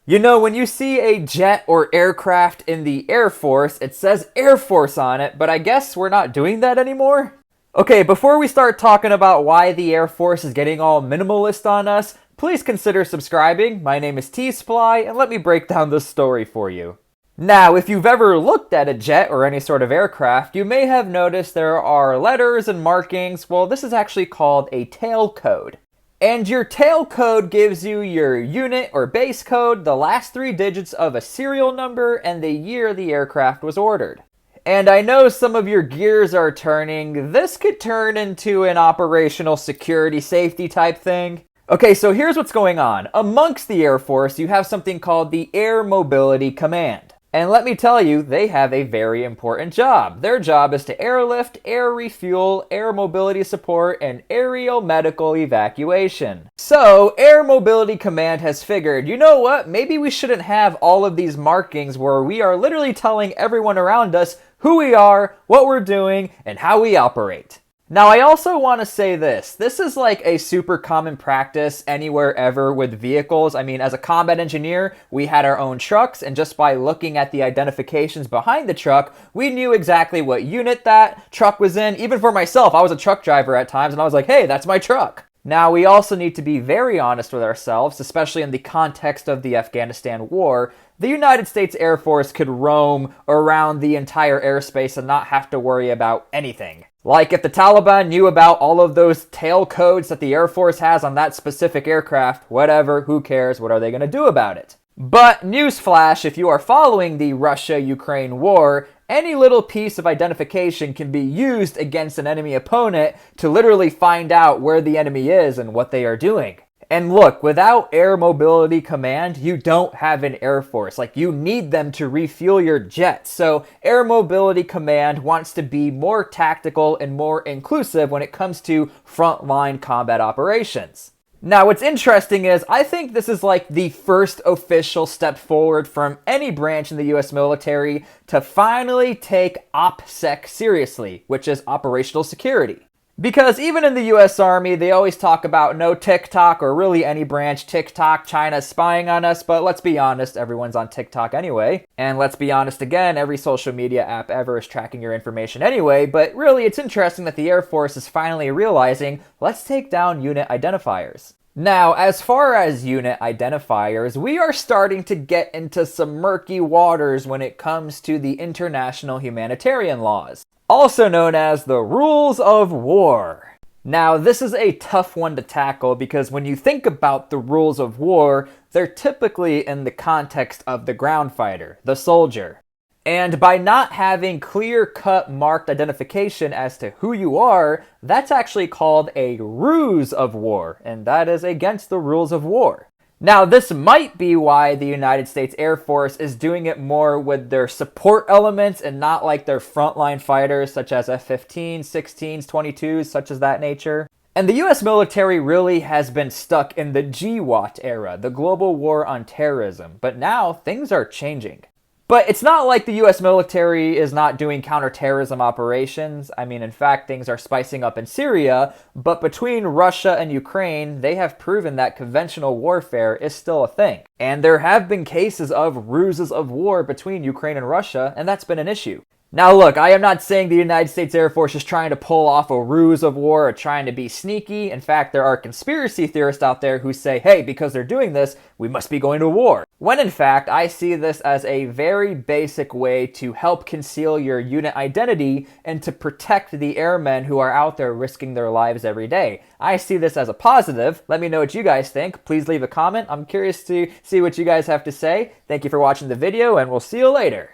You know, when you see a jet or aircraft in the Air Force, it says Air Force on it, but I guess we're not doing that anymore? Okay, before we start talking about why the Air Force is getting all minimalist on us, please consider subscribing. My name is T-SPLY, and let me break down this story for you. Now, if you've ever looked at a jet or any sort of aircraft, you may have noticed there are letters and markings. Well, this is actually called a tail code. And your tail code gives you your unit or base code, the last 3 digits of a serial number, and the year the aircraft was ordered. And I know some of your gears are turning. This could turn into an operational security safety type thing. Okay, so here's what's going on. Amongst the Air Force, you have something called the Air Mobility Command. And let me tell you, they have a very important job. Their job is to airlift, air refuel, air mobility support, and aerial medical evacuation. So, Air Mobility Command has figured, you know what, maybe we shouldn't have all of these markings where we are literally telling everyone around us who we are, what we're doing, and how we operate. Now, I also want to say this. This is like a super common practice anywhere ever with vehicles. I mean, as a combat engineer, we had our own trucks, and just by looking at the identifications behind the truck, we knew exactly what unit that truck was in. Even for myself, I was a truck driver at times, and I was like, hey, that's my truck. Now, we also need to be very honest with ourselves, especially in the context of the Afghanistan war. The United States Air Force could roam around the entire airspace and not have to worry about anything. Like if the Taliban knew about all of those tail codes that the Air Force has on that specific aircraft, whatever, who cares, what are they going to do about it? But newsflash, if you are following the Russia-Ukraine war, any little piece of identification can be used against an enemy opponent to literally find out where the enemy is and what they are doing. And look, without Air Mobility Command, you don't have an Air Force. Like, you need them to refuel your jets. So Air Mobility Command wants to be more tactical and more inclusive when it comes to frontline combat operations. Now, what's interesting is I think this is like the first official step forward from any branch in the US military to finally take OPSEC seriously, which is operational security. Because even in the US Army, they always talk about no TikTok, or really any branch. TikTok, China's spying on us, but let's be honest, everyone's on TikTok anyway. And let's be honest again, every social media app ever is tracking your information anyway, but really it's interesting that the Air Force is finally realizing, let's take down unit identifiers. Now, as far as unit identifiers, we are starting to get into some murky waters when it comes to the international humanitarian laws, also known as the Rules of War. Now, this is a tough one to tackle because when you think about the Rules of War, they're typically in the context of the ground fighter, the soldier. And by not having clear-cut marked identification as to who you are, that's actually called a ruse of war, and that is against the rules of war. Now, this might be why the United States Air Force is doing it more with their support elements and not like their frontline fighters such as F-15s, 16s, 22s, such as that nature. And the US military really has been stuck in the GWOT era, the Global War on Terrorism, but now things are changing. But it's not like the US military is not doing counterterrorism operations. I mean, in fact, things are spicing up in Syria, but between Russia and Ukraine, they have proven that conventional warfare is still a thing. And there have been cases of ruses of war between Ukraine and Russia, and that's been an issue. Now look, I am not saying the United States Air Force is trying to pull off a ruse of war or trying to be sneaky. In fact, there are conspiracy theorists out there who say, hey, because they're doing this, we must be going to war. When in fact, I see this as a very basic way to help conceal your unit identity and to protect the airmen who are out there risking their lives every day. I see this as a positive. Let me know what you guys think. Please leave a comment. I'm curious to see what you guys have to say. Thank you for watching the video, and we'll see you later.